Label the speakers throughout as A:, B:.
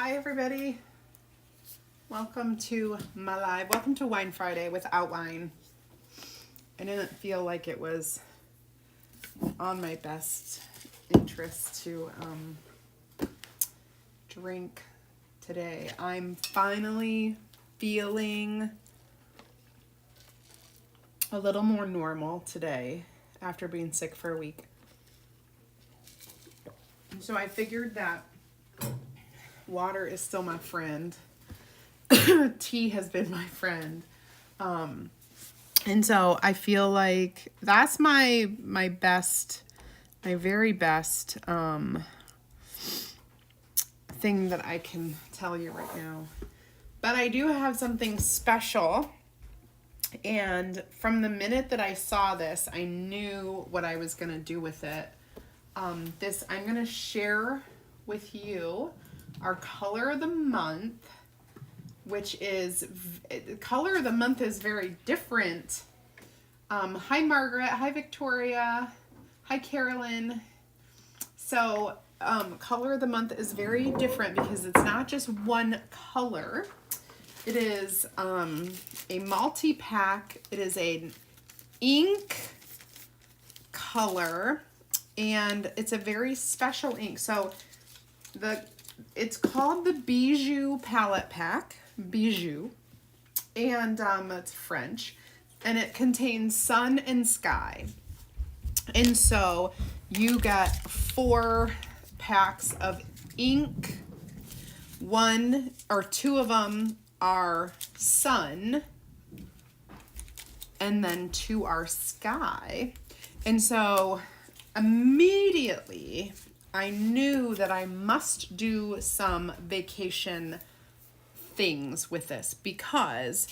A: Hi everybody, welcome to my live. Welcome to Wine Friday without wine. I didn't feel like it was on my best interest to drink today. I'm finally feeling a little more normal today after being sick for a week. So I figured that water is still my friend. Tea has been my friend. And so I feel like that's my very best thing that I can tell you right now. But I do have something special. And from the minute that I saw this, I knew what I was going to do with it. I'm going to share with you our color of the month, which is, color of the month is very different. Hi Margaret, hi Victoria, hi Carolyn. So color of the month is very different because it's not just one color. It is a multi-pack. It is an ink color, and it's a very special ink. So it's called the Bisous palette pack, Bisous, and it's French, and it contains sun and sky. And so you get 4 packs of ink. 1 or 2 of them are sun, and then 2 are sky. And so immediately I knew that I must do some vacation things with this because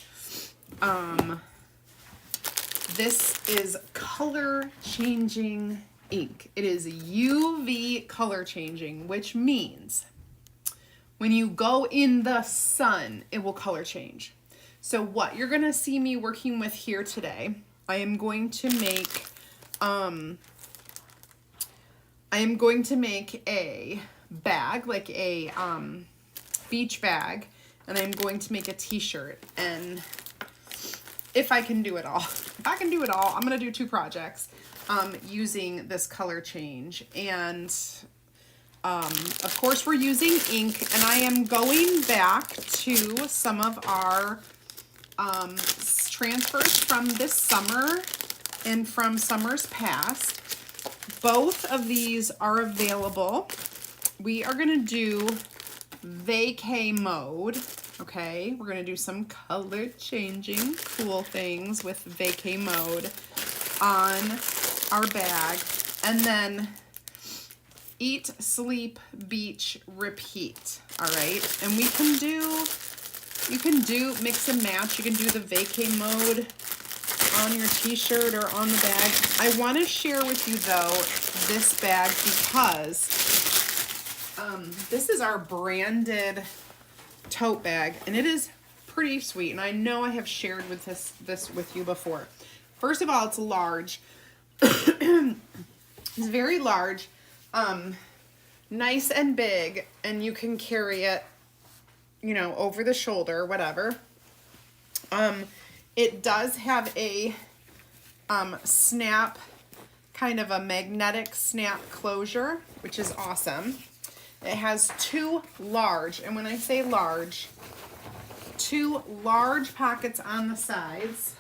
A: this is color changing ink. It is UV color changing, which means when you go in the sun, it will color change. So what you're gonna see me working with here today, I am going to make a bag, like a beach bag, and I'm going to make a t-shirt. And if I can do it all, I'm gonna do 2 projects using this color change. And of course we're using ink, and I am going back to some of our transfers from this summer and from summers past. Both of these are available. We are gonna do vacay mode, okay? We're gonna do some color changing cool things with vacay mode on our bag. And then eat, sleep, beach, repeat, all right? And you can do mix and match. You can do the vacay mode on your t-shirt or on the bag. I want to share with you though this bag because this is our branded tote bag, and it is pretty sweet, and I know I have shared with this with you before. First of all, it's large. It's very large, nice and big, and you can carry it, you know, over the shoulder, whatever. It does have a snap, kind of a magnetic snap closure, which is awesome. It has 2 large, and when I say large, 2 large pockets on the sides.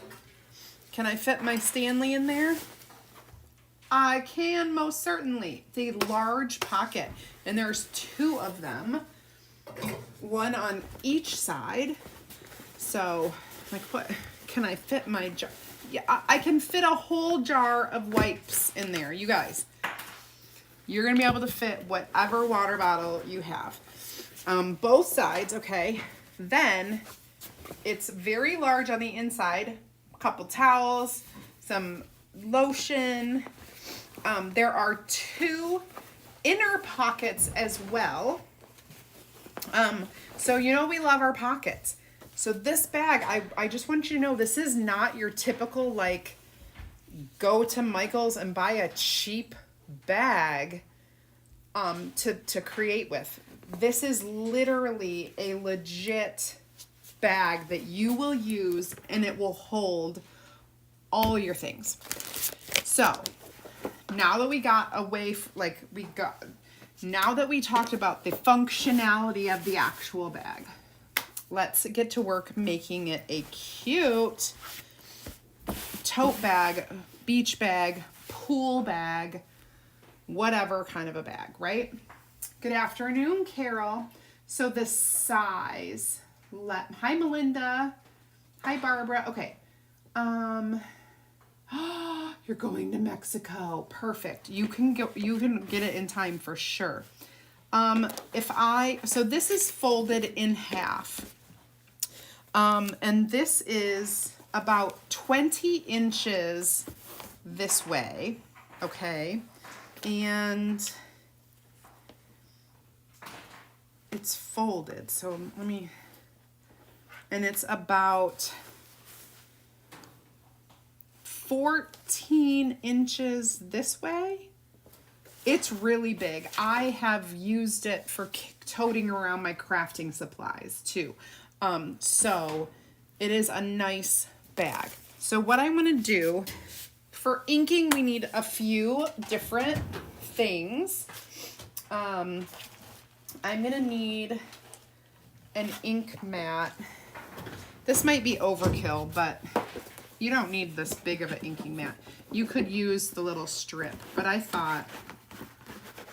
A: Can I fit my Stanley in there? I can, most certainly. It's a large pocket, and there's 2 of them, 1 on each side. So, like, what can I fit my jar? Yeah, I can fit a whole jar of wipes in there, you guys. You're gonna be able to fit whatever water bottle you have. Both sides, okay. Then it's very large on the inside. A couple towels, some lotion. There are 2 inner pockets as well. So you know we love our pockets. So this bag, I just want you to know, this is not your typical, like, go to Michael's and buy a cheap bag to create with. This is literally a legit bag that you will use, and it will hold all your things. So now that we got away, now that we talked about the functionality of the actual bag, let's get to work making it a cute tote bag, beach bag, pool bag, whatever kind of a bag, right? Good afternoon, Carol. So the size, hi Melinda, hi Barbara. Okay, you're going to Mexico. Perfect. You can get it in time for sure. So this is folded in half. And this is about 20 inches this way. Okay. And it's folded. So and it's about 14 inches this way. It's really big. I have used it for toting around my crafting supplies too. So it is a nice bag. So what I'm going to do for inking, we need a few different things. I'm going to need an ink mat. This might be overkill, but you don't need this big of an inking mat. You could use the little strip, but I thought,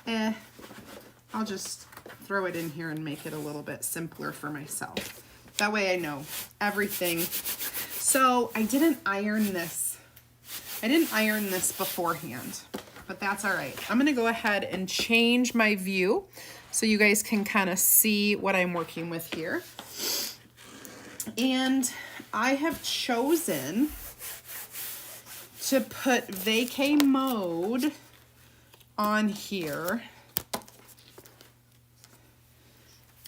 A: I'll just throw it in here and make it a little bit simpler for myself. That way I know everything. So I didn't iron this. I didn't iron this beforehand, but that's all right. I'm gonna go ahead and change my view so you guys can kind of see what I'm working with here. And I have chosen to put vacay mode on here.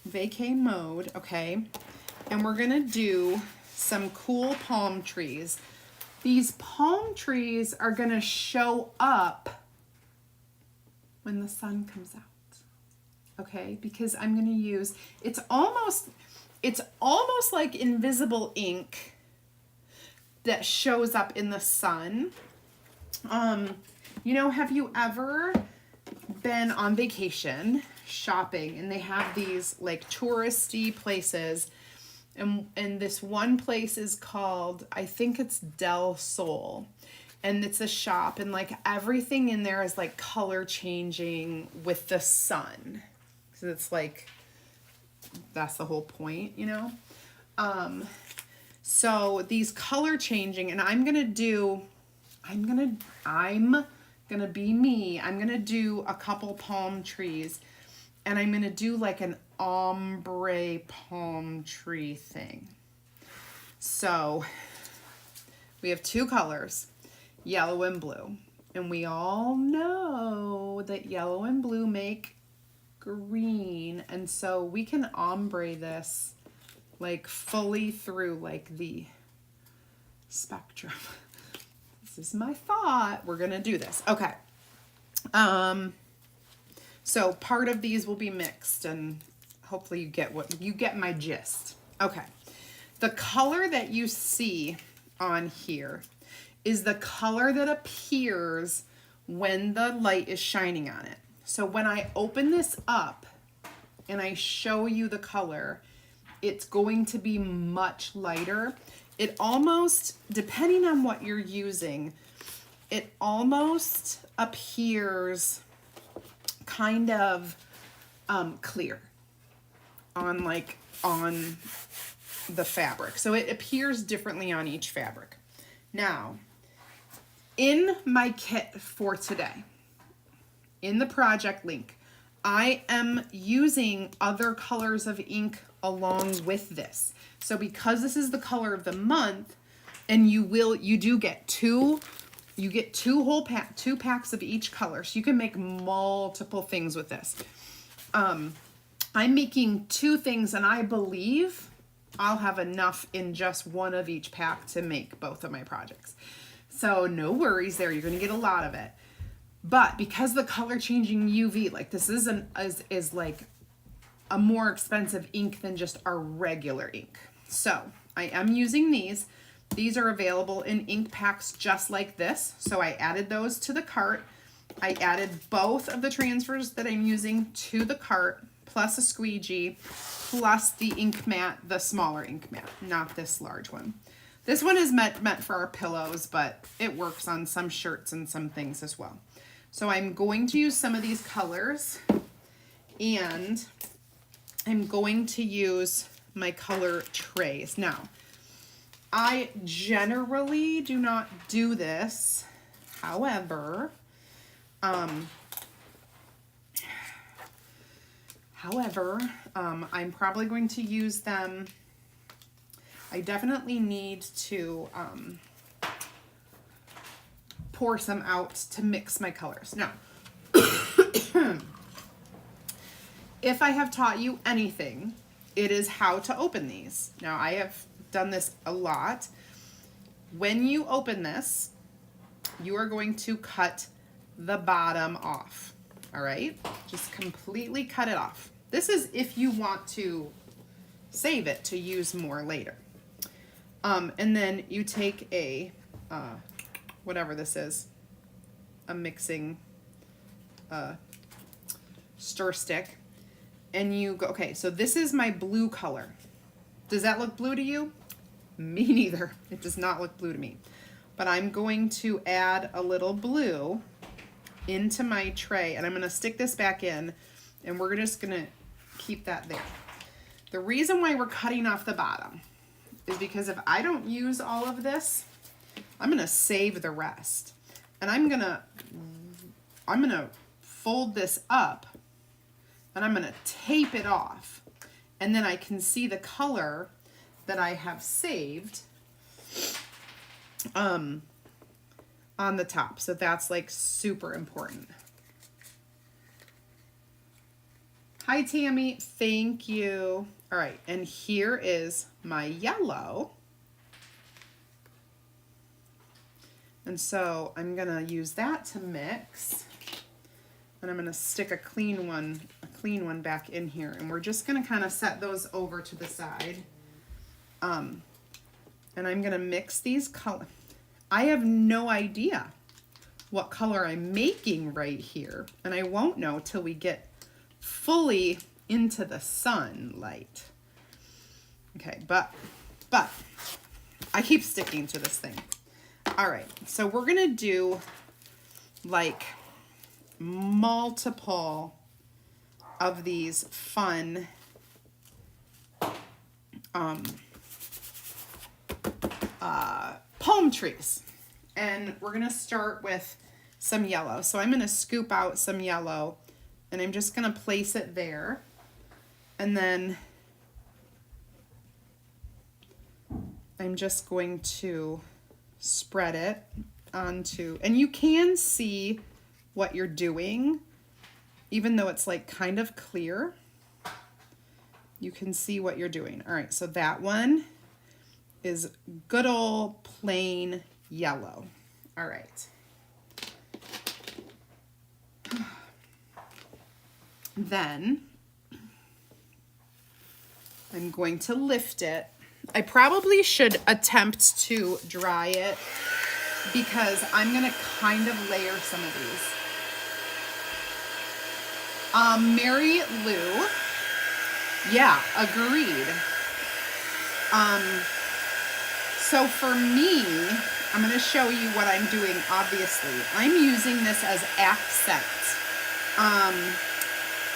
A: Vacay mode, okay. And we're gonna do some cool palm trees. These palm trees are gonna show up when the sun comes out. Okay, because I'm gonna use, it's almost like invisible ink that shows up in the sun. You know, have you ever been on vacation shopping and they have these like touristy places, and this one place is called, I think it's Del Sol, and it's a shop, and like everything in there is like color changing with the sun. So it's like, that's the whole point, you know? So these color changing, and I'm gonna be me. I'm gonna do a couple palm trees, and I'm gonna do like an ombre palm tree thing. So we have two colors, yellow and blue, and we all know that yellow and blue make green, and so we can ombre this like fully through like the spectrum. This is my thought. We're gonna do this. Okay. So part of these will be mixed, and hopefully you get my gist. Okay. The color that you see on here is the color that appears when the light is shining on it. So when I open this up and I show you the color, it's going to be much lighter. It almost, depending on what you're using, it almost appears kind of clear on the fabric. So it appears differently on each fabric. Now, in my kit for today, in the project link, I am using other colors of ink along with this. So because this is the color of the month, and you do get two packs of each color, so you can make multiple things with this. I'm making 2 things, and I believe I'll have enough in just one of each pack to make both of my projects. So no worries there, you're gonna get a lot of it. But because the color changing UV, like this is like a more expensive ink than just our regular ink. So I am using these. These are available in ink packs just like this. So I added those to the cart. I added both of the transfers that I'm using to the cart, plus a squeegee, plus the ink mat, the smaller ink mat, not this large one. This one is meant for our pillows, but it works on some shirts and some things as well. So I'm going to use some of these colors, and I'm going to use my color trays. Now, I generally do not do this. However, I'm probably going to use them. I definitely need to pour some out to mix my colors. Now, if I have taught you anything, it is how to open these. Now, I have done this a lot. When you open this, you are going to cut the bottom off. All right? Just completely cut it off. This is if you want to save it to use more later. And then you take a, whatever this is, a mixing stir stick, and you go, okay, so this is my blue color. Does that look blue to you? Me neither. It does not look blue to me. But I'm going to add a little blue into my tray, and I'm going to stick this back in, and we're just going to keep that there. The reason why we're cutting off the bottom is because if I don't use all of this, I'm going to save the rest. And I'm going to fold this up, and I'm going to tape it off. And then I can see the color that I have saved on the top. So that's like super important. Hi, Tammy. Thank you. All right. And here is my yellow. And so I'm going to use that to mix. And I'm going to stick a clean one back in here. And we're just going to kind of set those over to the side. And I'm going to mix these colors. I have no idea what color I'm making right here. And I won't know till we get fully into the sunlight. Okay, but I keep sticking to this thing. All right, so we're going to do like multiple of these fun palm trees. And we're going to start with some yellow. So I'm going to scoop out some yellow, and I'm just going to place it there. And then I'm just going to spread it onto, and you can see what you're doing, even though it's like kind of clear. You can see what you're doing. All right, so that one is good old plain yellow. All right. Then I'm going to lift it. I probably should attempt to dry it because I'm going to kind of layer some of these. Mary Lou, yeah, agreed. So for me, I'm going to show you what I'm doing, obviously. I'm using this as accent.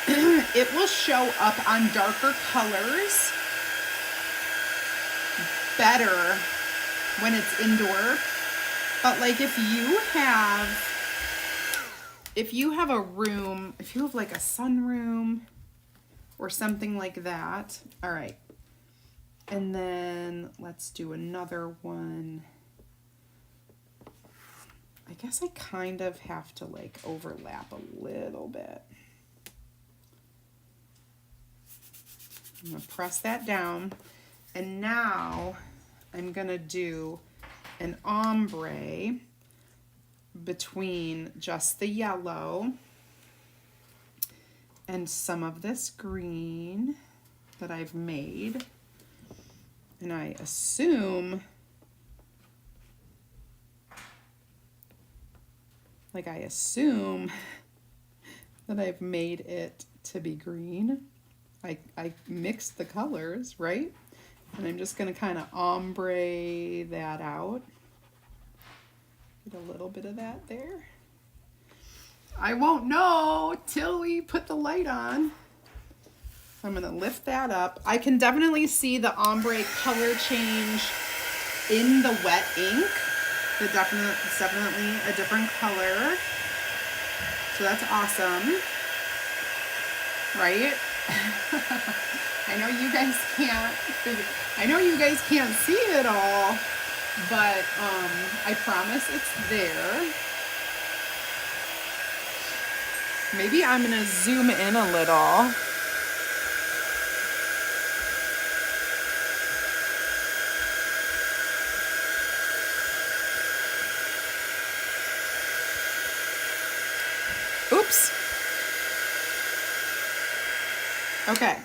A: It will show up on darker colors better when it's indoor. But like if you have a room, if you have like a sunroom or something like that. All right. And then let's do another one. I guess I kind of have to like overlap a little bit. I'm going to press that down. And now I'm going to do an ombre between just the yellow and some of this green that I've made. And I assume, that I've made it to be green. I mixed the colors, right? And I'm just gonna kind of ombre that out. Get a little bit of that there. I won't know till we put the light on. I'm gonna lift that up. I can definitely see the ombre color change in the wet ink. It's definitely a different color. So that's awesome, right? I know you guys can't see it all, but I promise it's there. Maybe I'm gonna zoom in a little. Oops. Okay,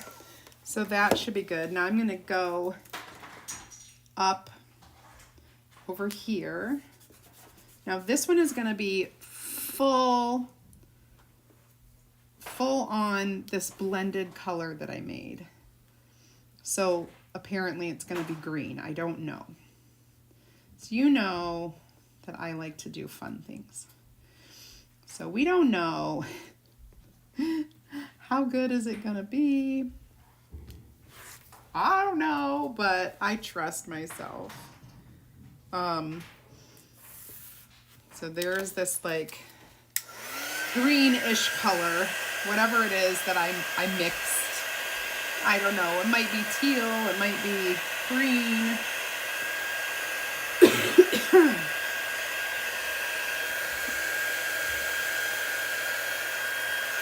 A: so that should be good. Now I'm going to go up over here. Now this one is going to be full on this blended color that I made. So apparently it's going to be green. I don't know. So you know that I like to do fun things. So we don't know how good is it gonna be. I don't know, but I trust myself. So there's this like greenish color, whatever it is that I mixed. I don't know, it might be teal, it might be green.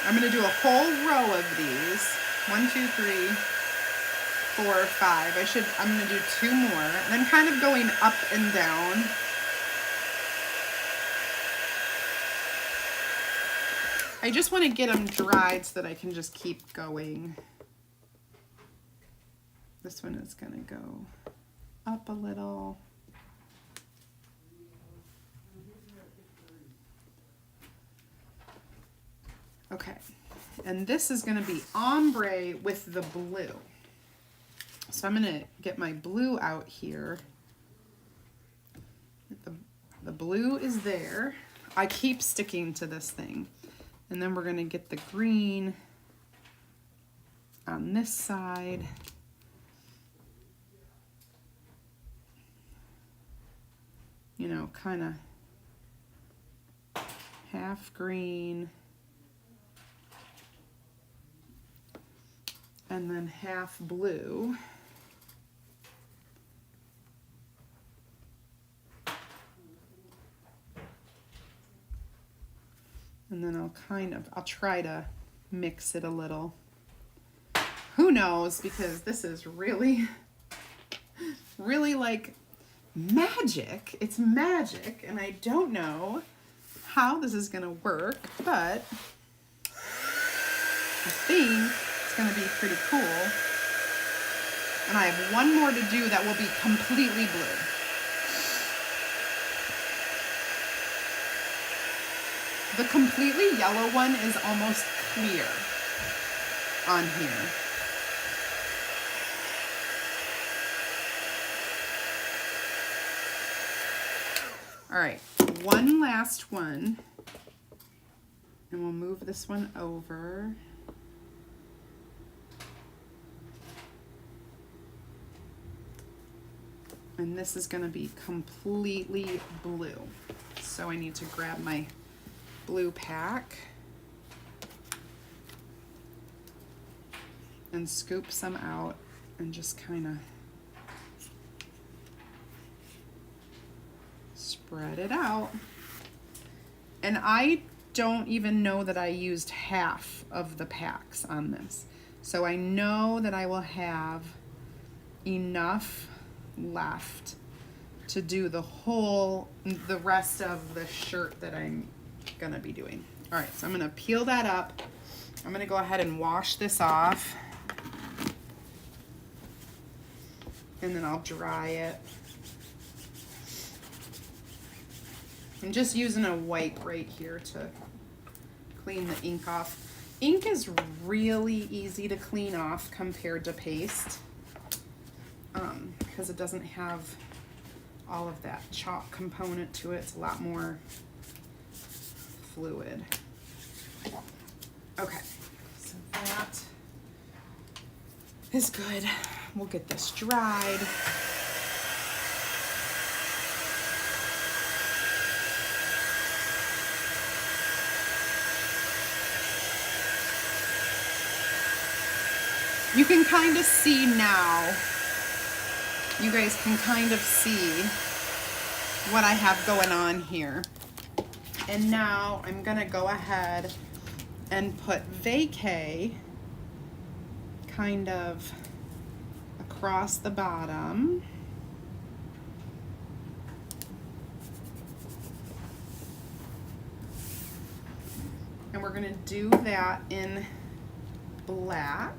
A: I'm going to do a whole row of these. 1, 2, 3, 4, 5. I'm going to do 2 more. And I'm kind of going up and down. I just want to get them dried so that I can just keep going. This one is going to go up a little. Okay, and this is going to be ombre with the blue. So I'm going to get my blue out here. The blue is there. I keep sticking to this thing. And then we're going to get the green on this side. You know, kind of half green. And then half blue. And then I'll try to mix it a little. Who knows, because this is really like magic. It's magic, and I don't know how this is gonna work, but I think going to be pretty cool. And I have one more to do that will be completely blue. The completely yellow one is almost clear on here. All right, one last one. And we'll move this one over. And this is going to be completely blue. So I need to grab my blue pack and scoop some out and just kind of spread it out. And I don't even know that I used half of the packs on this. So I know that I will have enough left to do the rest of the shirt that I'm gonna be doing. All right, so I'm gonna peel that up I'm gonna go ahead and wash this off. And then I'll dry it. I'm just using a wipe right here to clean the ink off. Ink is really easy to clean off compared to paste, because it doesn't have all of that chalk component to it. It's a lot more fluid. Okay, so that is good. We'll get this dried. You can kind of see now, you guys can kind of see what I have going on here. And now I'm gonna go ahead and put vacay kind of across the bottom. And we're gonna do that in black.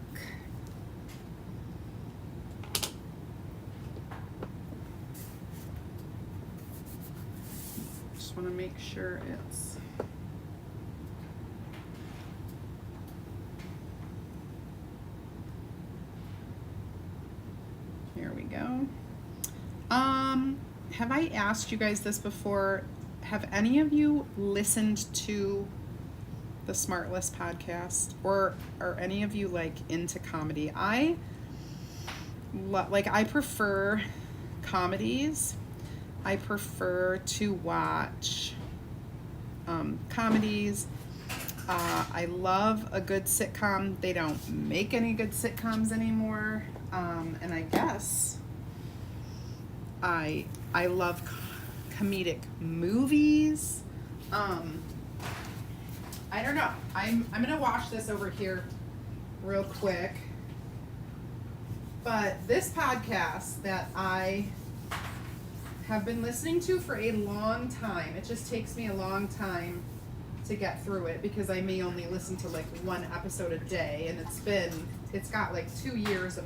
A: Just want to make sure it's here we go. Have I asked you guys this before? Have any of you listened to the Smart List podcast, or are any of you like into comedy? I prefer comedies. I prefer to watch comedies. I love a good sitcom. They don't make any good sitcoms anymore, and I guess I love comedic movies. I don't know. I'm gonna watch this over here real quick. But this podcast that I have been listening to for a long time, it just takes me a long time to get through it because I may only listen to like one episode a day, and it's got like 3 years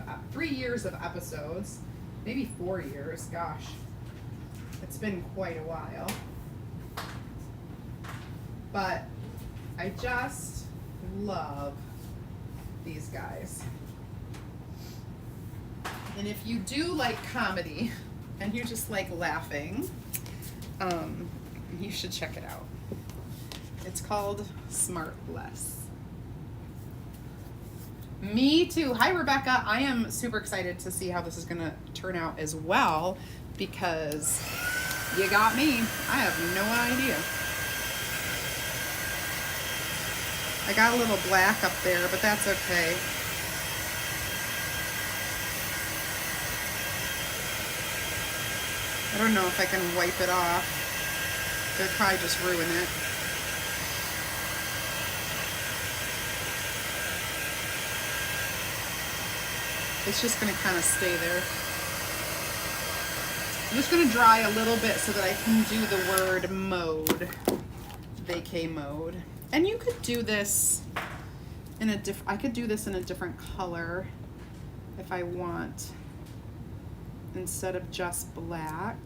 A: of episodes, maybe 4 years, gosh. It's been quite a while. But I just love these guys. And if you do like comedy and you just like laughing, you should check it out. It's called Smart List. Me too. Hi, Rebecca. I am super excited to see how this is going to turn out as well, because you got me. I have no idea. I got a little black up there, but that's okay. I don't know if I can wipe it off. They'll probably just ruin it. It's just going to kind of stay there. I'm just going to dry a little bit so that I can do the word mode, vacay mode. And you could do this in a I could do this in a different color if I want, instead of just black.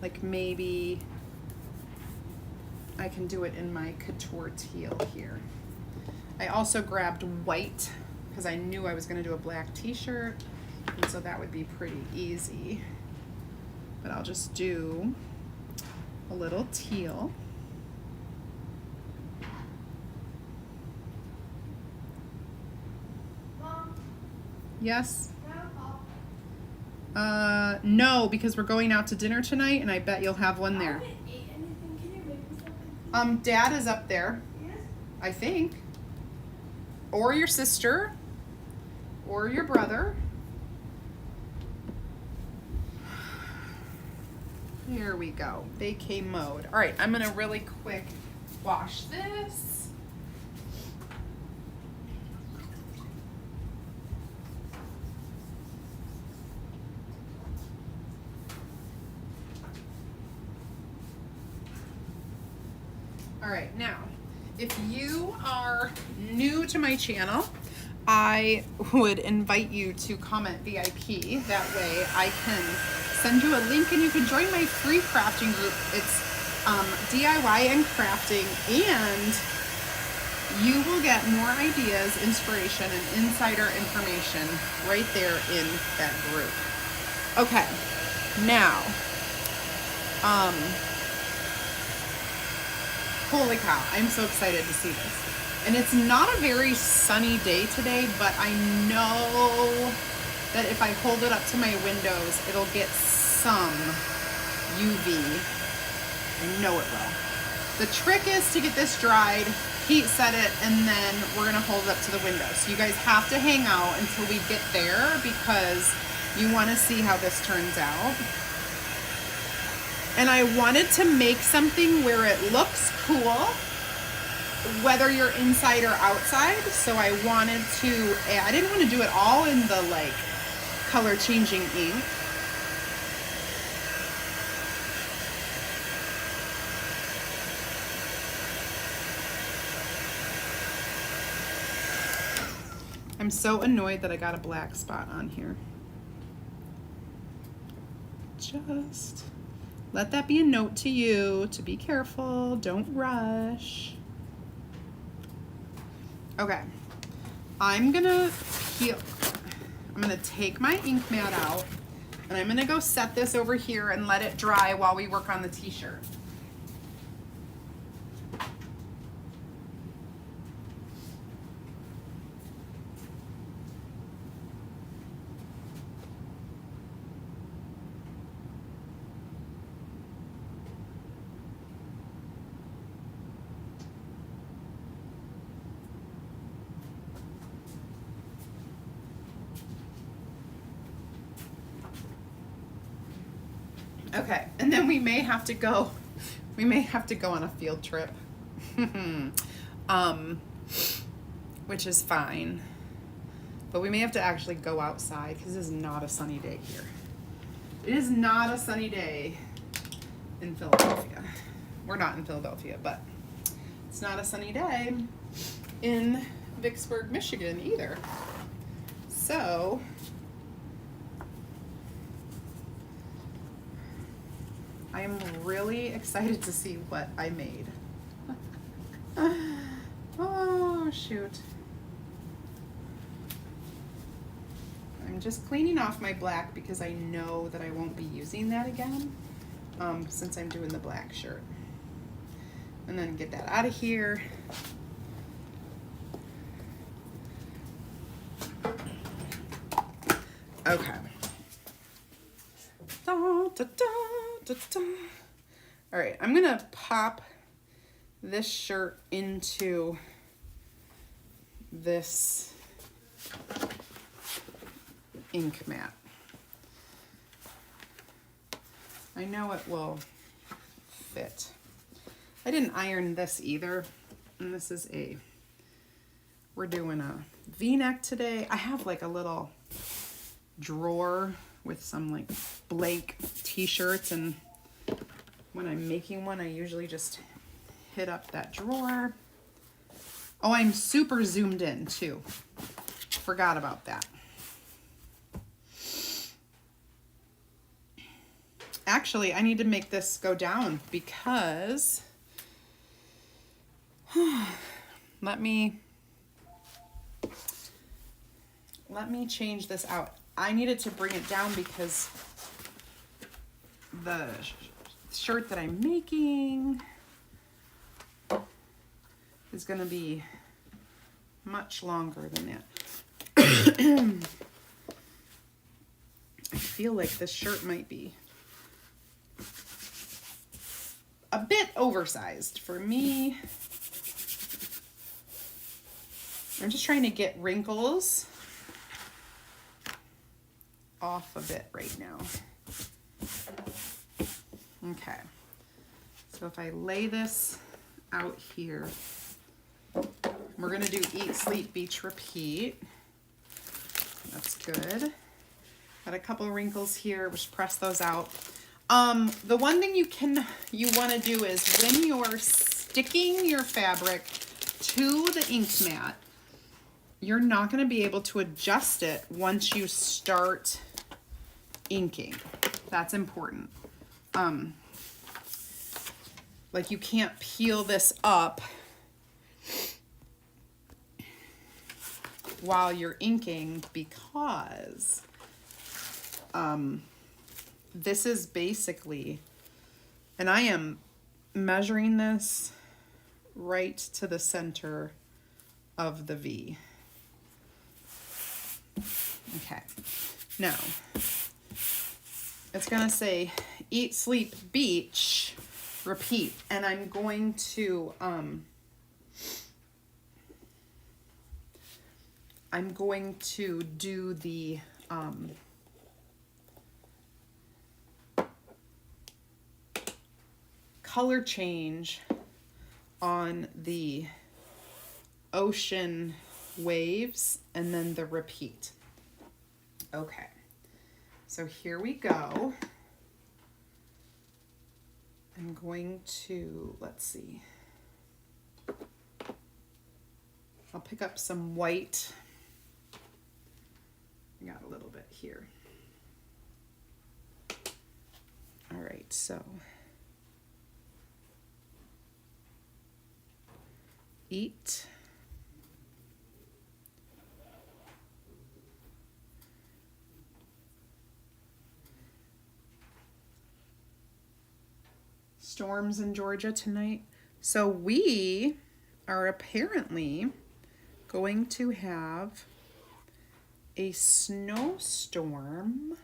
A: Like maybe I can do it in my couture teal here. I also grabbed white because I knew I was going to do a black t-shirt, and so that would be pretty easy. But I'll just do a little teal.
B: Mom,
A: Yes?
B: can I have a call?
A: No, because we're going out to dinner tonight, and I bet you'll have one
B: I
A: there.
B: haven't ate anything. Can you make me something?
A: Dad is up there,
B: Yes?
A: I think. Or your sister. Or your brother. There we go. Vacay mode. All right, I'm gonna really quick wash this. All right, now, if you are new to my channel, I would invite you to comment VIP. That way I can send you a link and you can join my free crafting group. It's DIY and crafting, and you will get more ideas, inspiration, and insider information right there in that group. Okay, now, holy cow, I'm so excited to see this. And it's not a very sunny day today, but I know that if I hold it up to my windows, it'll get some UV. I know it will. The trick is to get this dried, heat set it, and then we're gonna hold it up to the window. So you guys have to hang out until we get there because you wanna see how this turns out. And I wanted to make something where it looks cool, whether you're inside or outside. So I wanted to, I didn't want to do it all in the like color changing ink. I'm so annoyed that I got a black spot on here. Just let that be a note to you to be careful, don't rush. Okay, I'm gonna take my ink mat out and I'm gonna go set this over here and let it dry while we work on the t-shirt. Okay, and then we may have to go on a field trip, which is fine, but we may have to actually go outside because this is not a sunny day here. It is not a sunny day in Philadelphia. We're not in Philadelphia, but it's not a sunny day in Vicksburg, Michigan either. So I am really excited to see what I made. Oh, shoot. I'm just cleaning off my black because I know that I won't be using that again since I'm doing the black shirt. And then get that out of here. Okay. Da, da, da. All right, I'm gonna pop this shirt into this ink mat. I know it will fit. I didn't iron this either, and this is we're doing a V-neck today. I have like a little drawer with some like blank t-shirts, and when I'm making one I usually just hit up that drawer. Oh, I'm super zoomed in too. Forgot about that. Actually, I need to make this go down because let me change this out. I needed to bring it down because the shirt that I'm making is going to be much longer than that. I feel like this shirt might be a bit oversized for me. I'm just trying to get wrinkles off a bit right now. Okay, so if I lay this out here, we're gonna do eat, sleep, beach, repeat. That's good. Got a couple wrinkles here, just press those out. The one thing you want to do is when you're sticking your fabric to the ink mat, you're not going to be able to adjust it once you start inking. That's important. Like you can't peel this up while you're inking because this is basically, and I am measuring this right to the center of the V. Okay, now it's gonna say eat, sleep, beach, repeat, and I'm going to do the color change on the ocean waves and then the repeat. Okay, so here we go. I'm going to, let's see, I'll pick up some white. I got a little bit here. All right, so eat, storms in Georgia tonight. So we are apparently going to have a snowstorm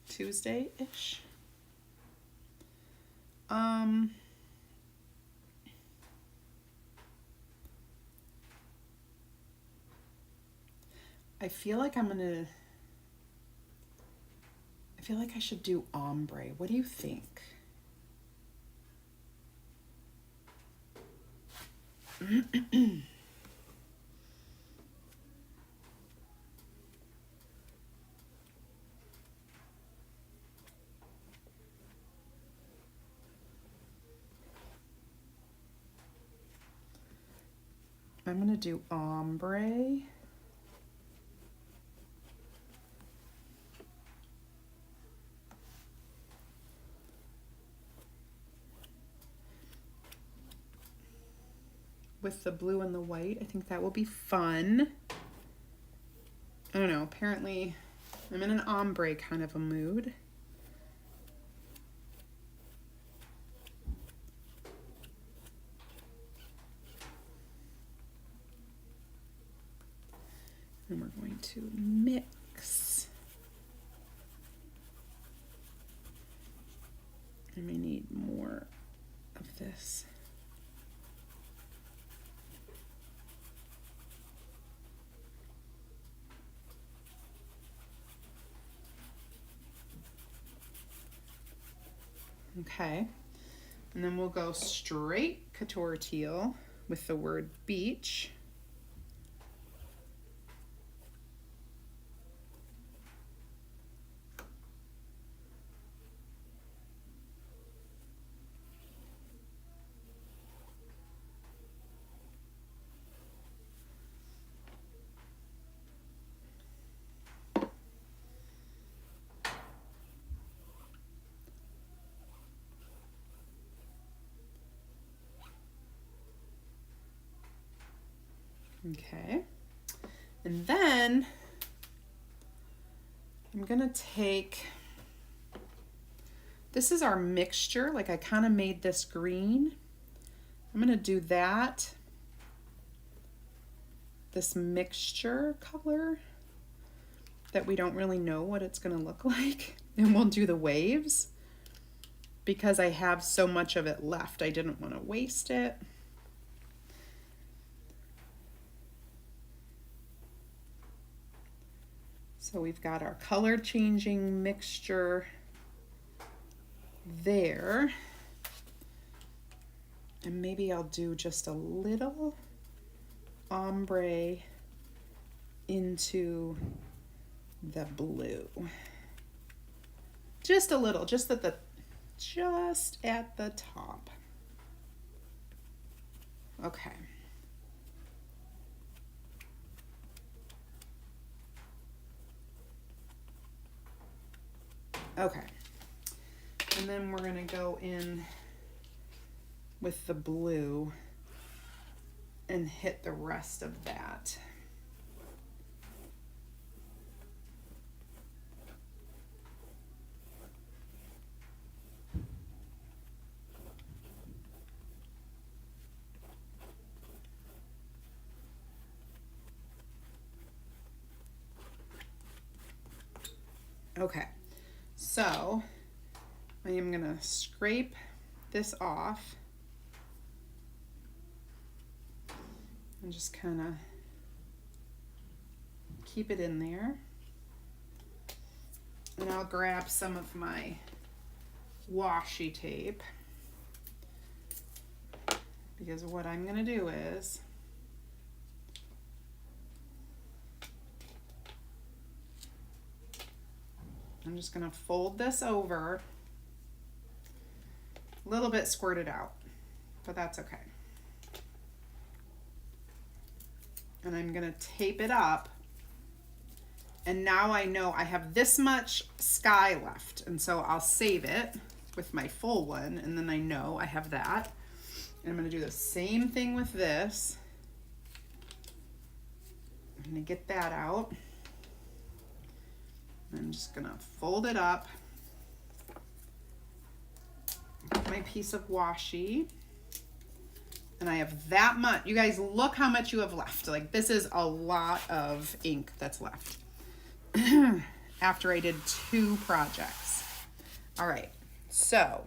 A: Tuesday-ish. I feel like I should do ombre. What do you think? I'm gonna do ombre. With the blue and the white. I think that will be fun. I don't know, apparently I'm in an ombre kind of a mood. And we're going to mix. I may need more of this. Okay, and then we'll go straight couture teal with the word beach. Okay, and then I'm gonna take, this is our mixture, like I kind of made this green. I'm gonna do that, this mixture color that we don't really know what it's gonna look like, and we'll do the waves because I have so much of it left. I didn't want to waste it. So we've got our color changing mixture there. And maybe I'll do just a little ombre into the blue. Just a little, just at the top. Okay. Okay. And then we're going to go in with the blue and hit the rest of that. Okay, so I am gonna scrape this off and just kind of keep it in there. And I'll grab some of my washi tape, because what I'm gonna do is I'm just gonna fold this over, a little bit squirted out, but that's okay. And I'm gonna tape it up. And now I know I have this much sky left, and so I'll save it with my full one, and then I know I have that. And I'm gonna do the same thing with this. I'm gonna get that out. I'm just gonna fold it up. Get my piece of washi. And I have that much. You guys, look how much you have left. Like, this is a lot of ink that's left. After I did 2 projects. All right, so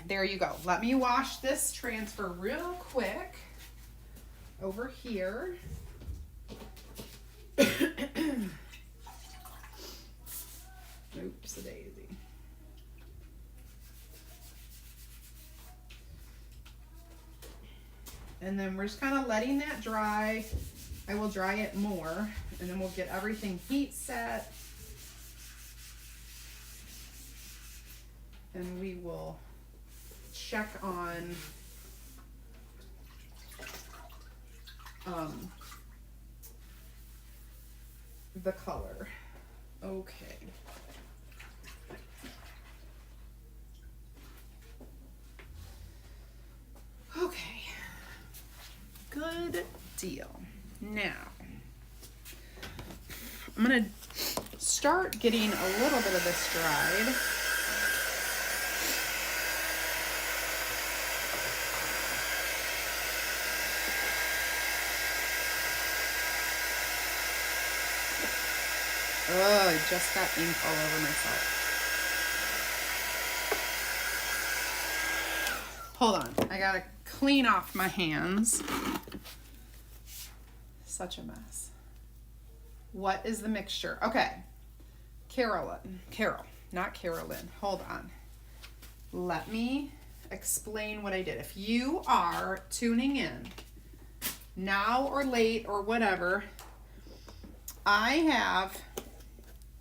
A: there you go. Let me wash this transfer real quick over here. Oops, a daisy. And then we're just kind of letting that dry. I will dry it more, and then we'll get everything heat set. And we will check on the color. Okay. Okay. Good deal. Now, I'm gonna start getting a little bit of this dried. Oh, I just got ink all over myself. Hold on, I gotta clean off my hands. Such a mess. What is the mixture? Okay, Carol, not Carolyn. Hold on. Let me explain what I did. If you are tuning in now or late or whatever, I have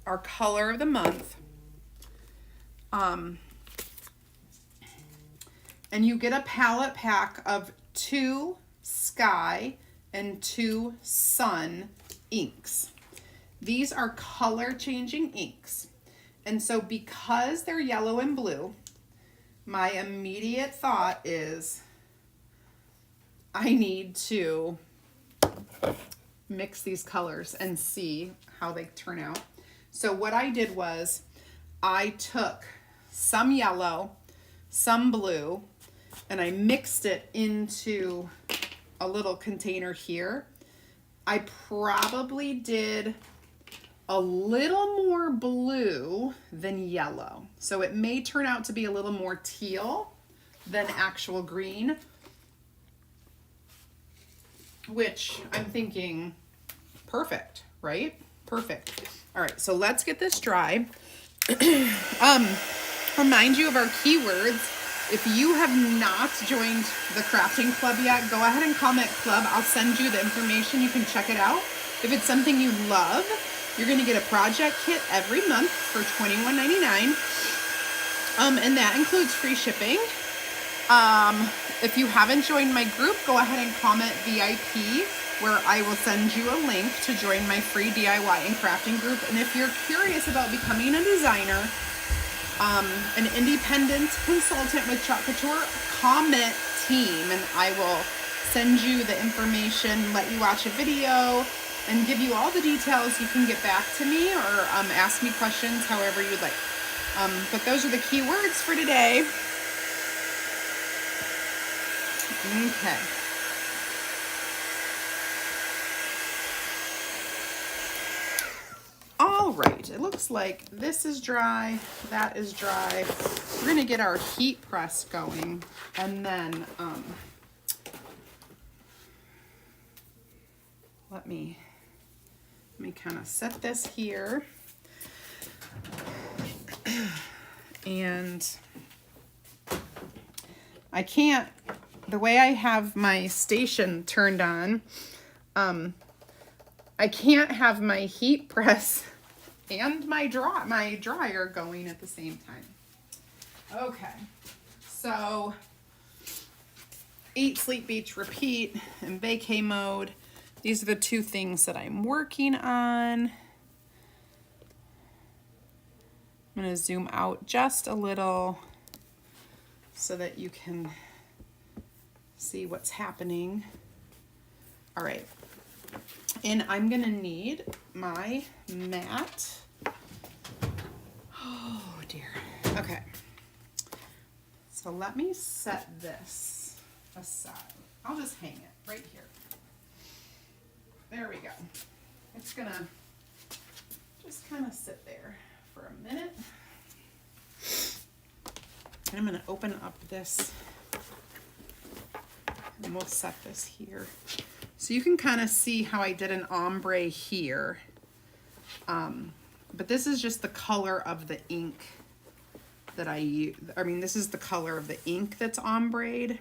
A: our color of the month. And you get a palette pack of 2 sky and 2 sun inks. These are color changing inks. And so because they're yellow and blue, my immediate thought is I need to mix these colors and see how they turn out. So what I did was I took some yellow, some blue, and I mixed it into a little container here. I probably did a little more blue than yellow. So it may turn out to be a little more teal than actual green, which I'm thinking perfect, right? Perfect. All right, so let's get this dry. Remind you of our keywords. If you have not joined the crafting club yet, go ahead and comment club. I'll send you the information. You can check it out. If it's something you love, you're going to get a project kit every month for $21.99. And that includes free shipping. If you haven't joined my group, go ahead and comment VIP, where I will send you a link to join my free DIY and crafting group. And if you're curious about becoming a designer, an independent consultant with Chalk Couture, comment team, and I will send you the information, let you watch a video, and give you all the details. You can get back to me or ask me questions however you'd like. But those are the key words for today. Okay. All right, it looks like this is dry, that is dry. We're gonna get our heat press going, and then let me kind of set this here. And I can't, the way I have my station turned on, I can't have my heat press and my dryer going at the same time. Okay, so eat, sleep, beach, repeat, and vacay mode. These are the two things that I'm working on. I'm going to zoom out just a little so that you can see what's happening. All right. And I'm going to need my mat. Oh, dear. Okay. So let me set this aside. I'll just hang it right here. There we go. It's going to just kind of sit there for a minute. And I'm going to open up this and we'll set this here. So you can kind of see how I did an ombre here. But this is just the color of the ink that I use. I mean, this is the color of the ink that's ombre.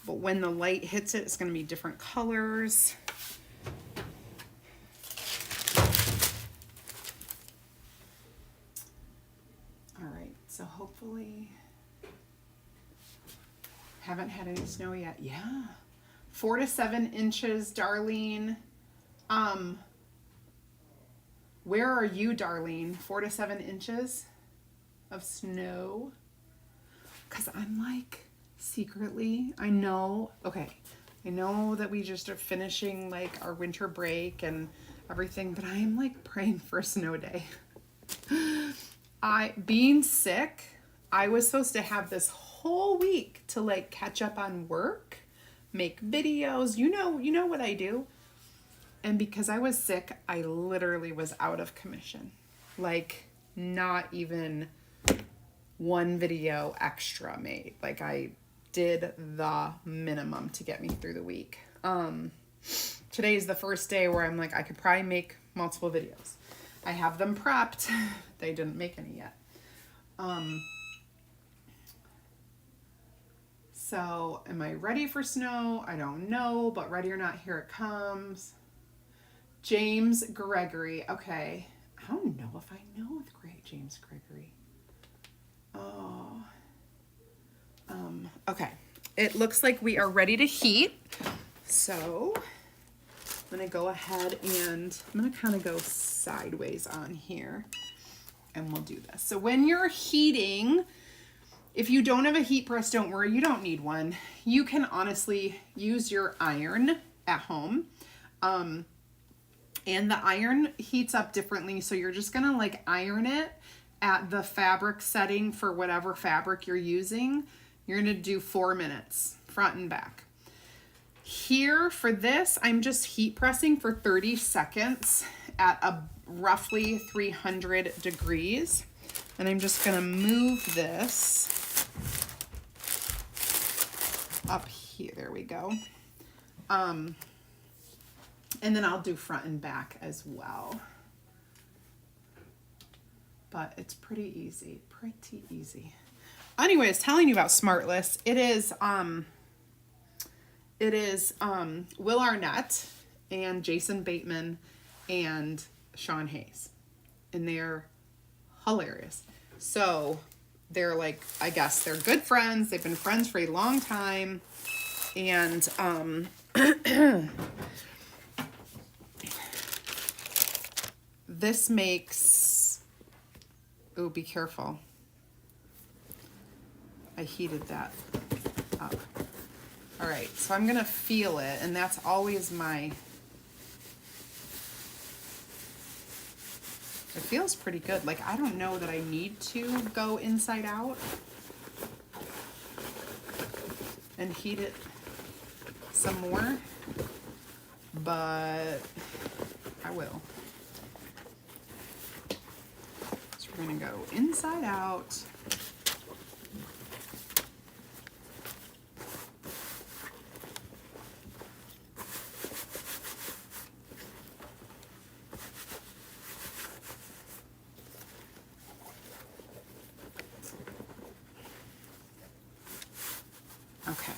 A: But when the light hits it, it's going to be different colors. So hopefully, haven't had any snow yet. Yeah, 4 to 7 inches, Darlene. Where are you, Darlene? 4 to 7 inches of snow? Because I'm like, secretly, I know, okay, I know that we just are finishing like our winter break and everything, but I am like praying for a snow day. Being sick, I was supposed to have this whole week to like catch up on work, make videos, you know what I do. And because I was sick, I literally was out of commission. Like not even one video extra made. Like I did the minimum to get me through the week. Today is the first day where I'm like, I could probably make multiple videos. I have them prepped. They didn't make any yet. So am I ready for snow? I don't know, but ready or not, here it comes. James Gregory. Okay. I don't know if I know with James Gregory. Oh. Okay. It looks like we are ready to heat. So I'm going to go ahead and I'm going to kind of go sideways on here and we'll do this. So when you're heating, if you don't have a heat press, don't worry, you don't need one. You can honestly use your iron at home. And the iron heats up differently. So you're just going to like iron it at the fabric setting for whatever fabric you're using. You're going to do 4 minutes, front and back. Here for this, I'm just heat pressing for 30 seconds at a roughly 300 degrees. And I'm just gonna move this up here. There we go. And then I'll do front and back as well. But it's pretty easy, Anyways, telling you about Smartless. It is Will Arnett and Jason Bateman and Sean Hayes. And they're hilarious. So they're like, I guess they're good friends. They've been friends for a long time. And this makes, oh, be careful. I heated that up. All right, so I'm gonna feel it, and that's always my, it feels pretty good. Like, I don't know that I need to go inside out and heat it some more, but I will. So we're gonna go inside out. Okay.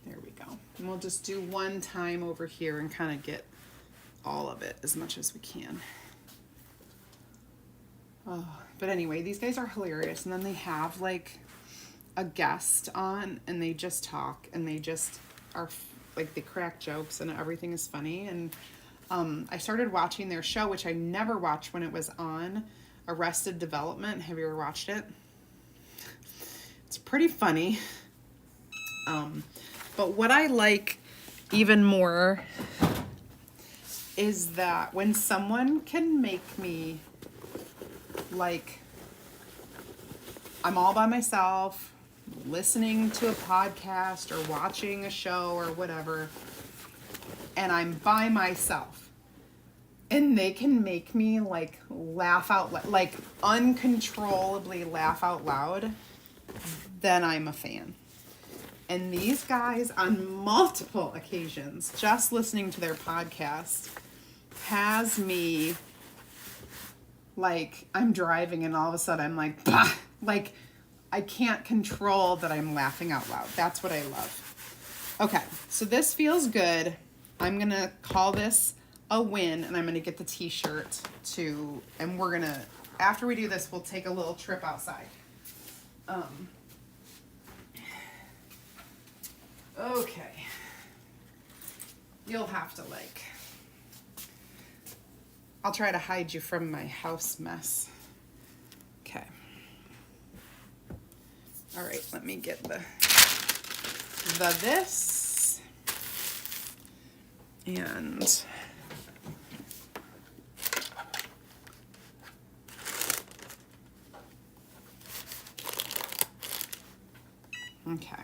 A: There we go. And we'll just do one time over here and kind of get all of it as much as we can. Oh, but anyway, these guys are hilarious. And then they have like a guest on and they just talk and they just are like, they crack jokes and everything is funny. And I started watching their show, which I never watched when it was on, Arrested Development. Have you ever watched it? It's pretty funny. But what I like even more is that when someone can make me like, I'm all by myself, listening to a podcast or watching a show or whatever, and I'm by myself, and they can make me like laugh out, like uncontrollably laugh out loud, then I'm a fan. And these guys, on multiple occasions, just listening to their podcast has me like, I'm driving and all of a sudden I'm like, bah! Like I can't control that I'm laughing out loud. That's what I love. Okay, so this feels good. I'm gonna call this a win, and I'm gonna get the t-shirt too, and we're gonna, after we do this, we'll take a little trip outside. Okay. You'll have to like, I'll try to hide you from my house mess. Okay. All right, let me get the this and okay.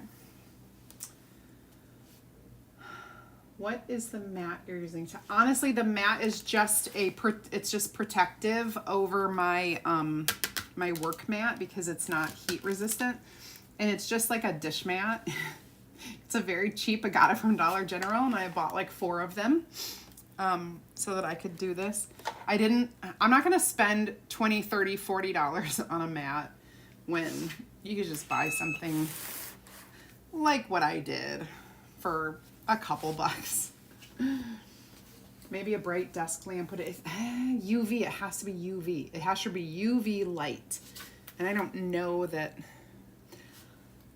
A: What is the mat you're using? Honestly, the mat is just it's just protective over my my work mat because it's not heat resistant, and it's just like a dish mat. It's a very cheap. I got it from Dollar General, and I bought like 4 of them so that I could do this. I'm not gonna spend $20, $30, $40 on a mat when you could just buy something like what I did for a couple bucks. Maybe a bright desk lamp. Put it UV. It has to be UV. It has to be UV light. And I don't know that.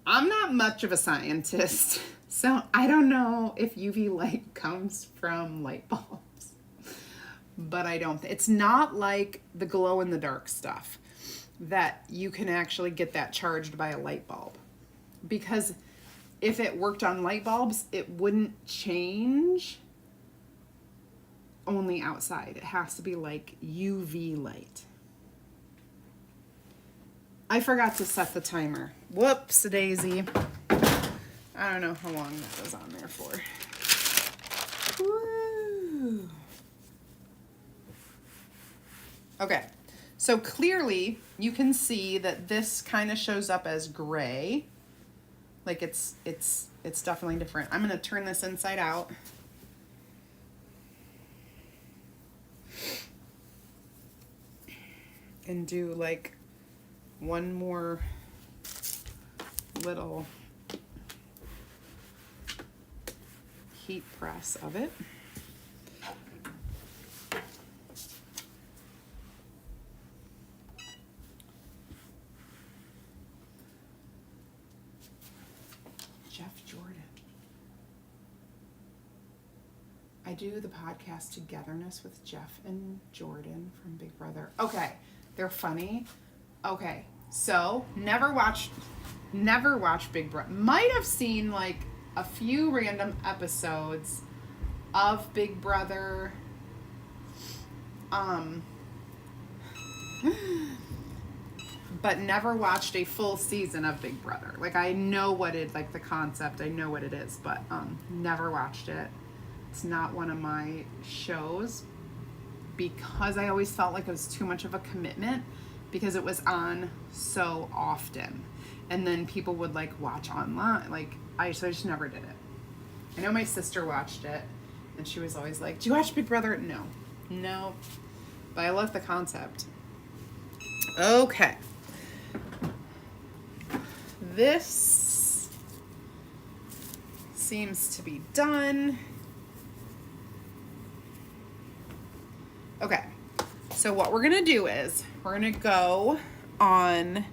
A: I'm not much of a scientist, so I don't know if UV light comes from light bulbs. But I don't. It's not like the glow in the dark stuff that you can actually get that charged by a light bulb, because if it worked on light bulbs, it wouldn't change only outside. It has to be like UV light. I forgot to set the timer. Whoops, daisy. I don't know how long that was on there for. Woo. Okay, so clearly you can see that this kind of shows up as gray. Like it's definitely different. I'm gonna turn this inside out. And do like one more little heat press of it. I do the podcast Togetherness with Jeff and Jordan from Big Brother. Okay, they're funny. Okay, so never watched Big Brother. Might have seen like a few random episodes of Big Brother. But never watched a full season of Big Brother. Like I know what it, like the concept, I know what it is, but never watched it. It's not one of my shows because I always felt like it was too much of a commitment because it was on so often. And then people would like watch online. Like so I just never did it. I know my sister watched it and she was always like, "Do you watch Big Brother?" No. But I love the concept. Okay. This seems to be done. Okay, so what we're gonna do is we're gonna go on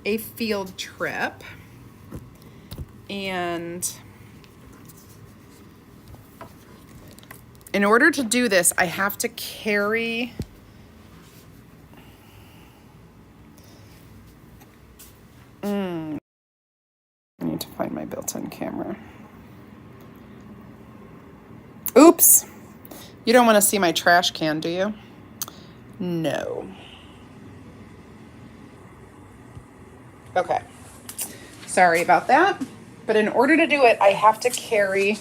A: a field trip, and in order to do this, I have to carry I need to find my built-in camera. Oops. You don't want to see my trash can, do you? No. Okay. Sorry about that. But in order to do it, I have to carry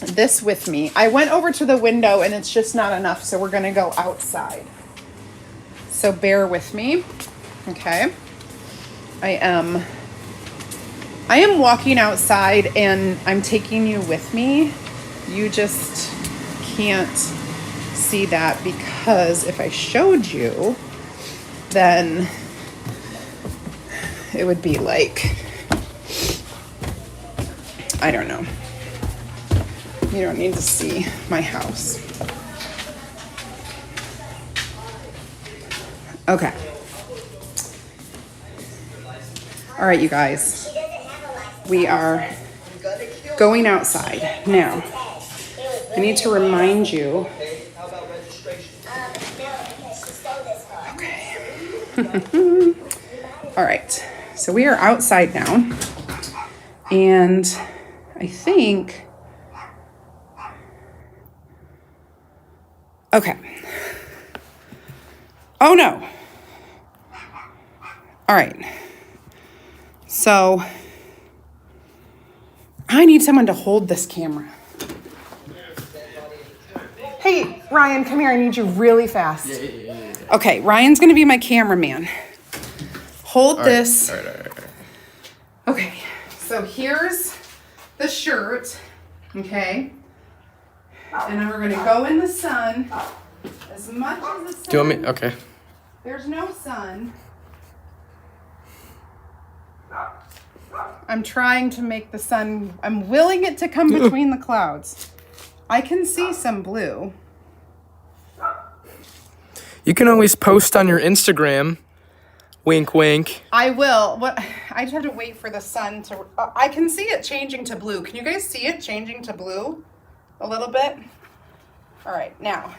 A: this with me. I went over to the window and it's just not enough, so we're going to go outside. So bear with me. Okay. I am walking outside and I'm taking you with me. You just can't see that because if I showed you, then it would be like, I don't know. You don't need to see my house. Okay. All right, you guys. We are going outside now. I need to remind you. Okay. All right. So we are outside now. And I think. Okay. Oh no. All right. So I need someone to hold this camera. Hey, Ryan, come here. I need you really fast. Yeah. Okay, Ryan's going to be my cameraman. Hold this. All right. Okay, so here's the shirt, okay? And then we're going to go in the sun as much as the sun.
C: Do you want me? Okay.
A: There's no sun. I'm trying to make the sun, I'm willing it to come between the clouds. I can see some blue.
C: You can always post on your Instagram. Wink, wink.
A: I will. I just have to wait for the sun to, I can see it changing to blue. Can you guys see it changing to blue a little bit? All right, now,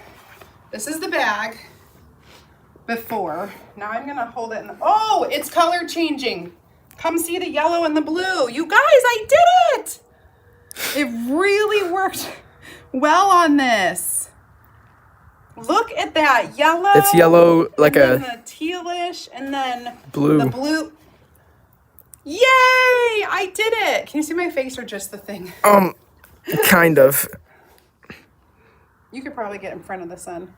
A: this is the bag before. Now I'm gonna hold it oh, it's color changing. Come see the yellow and the blue. You guys, I did it! It really worked well on this. Look at that yellow.
C: It's yellow like
A: and then the tealish and then
C: blue.
A: The blue. Yay! I did it. Can you see my face or just the thing?
C: Kind of.
A: You could probably get in front of the sun.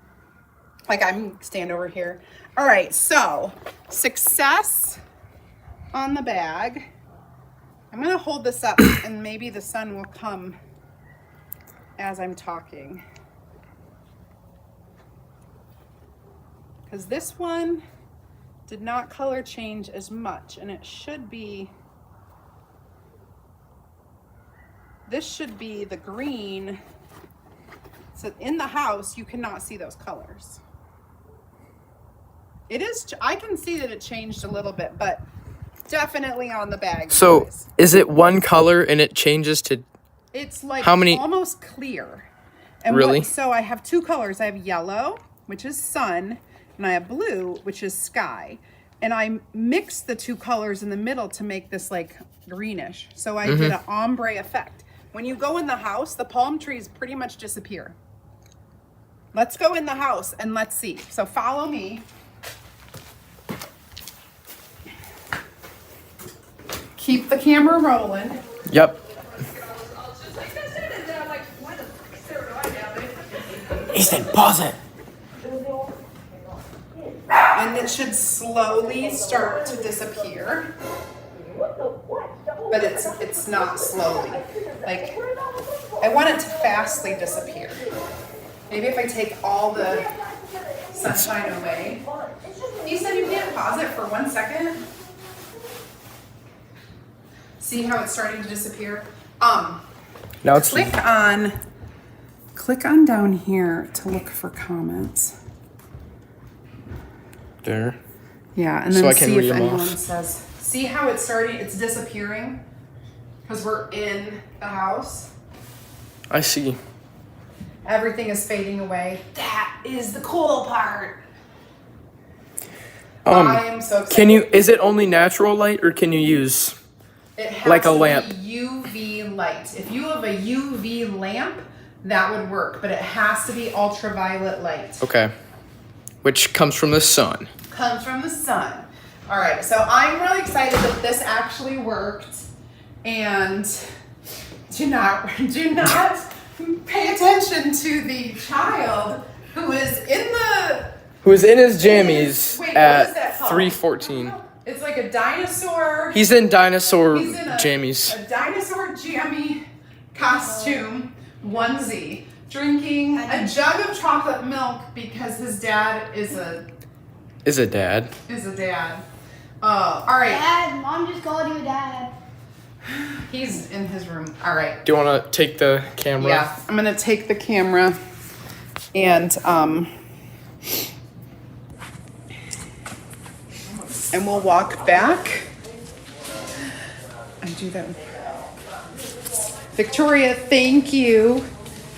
A: Like I'm stand over here. All right, so success on the bag. I'm gonna hold this up and maybe the sun will come as I'm talking. Because this one did not color change as much, and it should be, this should be the green. So in the house, you cannot see those colors. It is, I can see that it changed a little bit, but definitely on the bag.
C: So
A: guys.
C: is it one color and it changes to
A: It's like
C: How many-
A: almost clear. And
C: Really?
A: So I have two colors. I have yellow, which is sun, and I have blue, which is sky. And I mixed the two colors in the middle to make this like greenish. So I did an ombre effect. When you go in the house, the palm trees pretty much disappear. Let's go in the house and let's see. So follow me. Keep the camera rolling.
C: Yep. He said, pause it.
A: And it should slowly start to disappear. But it's not slowly. Like, I want it to fastly disappear. Maybe if I take all the sunshine away. You said you can't pause it for 1 second? See how it's starting to disappear?
C: Now it's
A: Click on down here to look for comments.
C: there.
A: Yeah, and
C: So
A: then
C: I can
A: see
C: read
A: if
C: them
A: anyone
C: off.
A: says. See how it's starting, it's disappearing? Because we're in the house.
C: I see.
A: Everything is fading away. That is the cool part. I am so excited.
C: Is it only natural light or can you use
A: It has
C: like a
A: to
C: lamp?
A: be UV light. If you have a UV lamp, that would work, but it has to be ultraviolet light.
C: Okay. Which comes from the sun.
A: Comes from the sun. All right, so I'm really excited that this actually worked. And do not pay attention to the child who is in
C: his jammies
A: Wait, what is that
C: at
A: called?
C: 3:14.
A: It's like a dinosaur.
C: He's in dinosaur
A: He's in
C: jammies.
A: a dinosaur jammy costume onesie, drinking a jug of chocolate milk because his dad is a
C: Dad.
A: dad. All right.
B: Dad, Mom just called you Dad.
A: He's in his room. All right.
C: Do you want to take the camera?
A: Yeah, I'm gonna take the camera and we'll walk back. I do that. Victoria, thank you.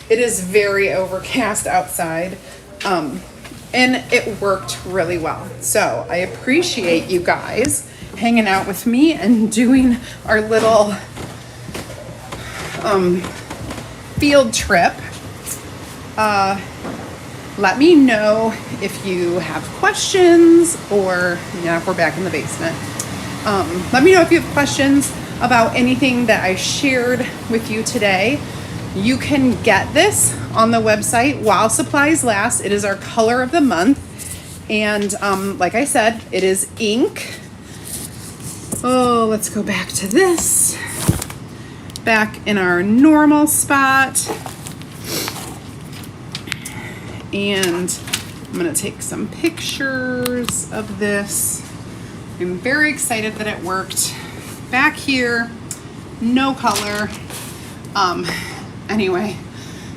A: It is very overcast outside. And it worked really well. So I appreciate you guys hanging out with me and doing our little field trip. Let me know if you have questions or, if we're back in the basement. Let me know if you have questions about anything that I shared with you today. You can get this on the website while supplies last. It is our color of the month. And like I said, it is ink. Oh, let's go back to this. Back in our normal spot. And I'm gonna take some pictures of this. I'm very excited that it worked. Back here, no color. Anyway,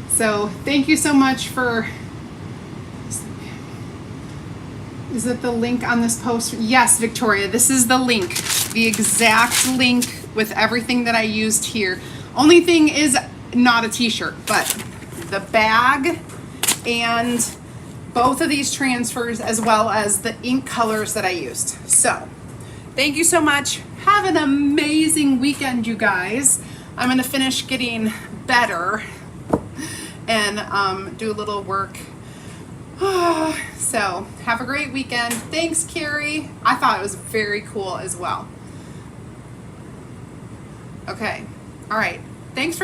A: so thank you so much for, is it the link on this post? Yes, Victoria, this is the link, the exact link with everything that I used here. Only thing is not a t-shirt, but the bag and both of these transfers as well as the ink colors that I used. So thank you so much. Have an amazing weekend, you guys. I'm gonna finish getting better and do a little work. So have a great weekend. Thanks, Carrie. I thought it was very cool as well. Okay, all right. Thanks for watching.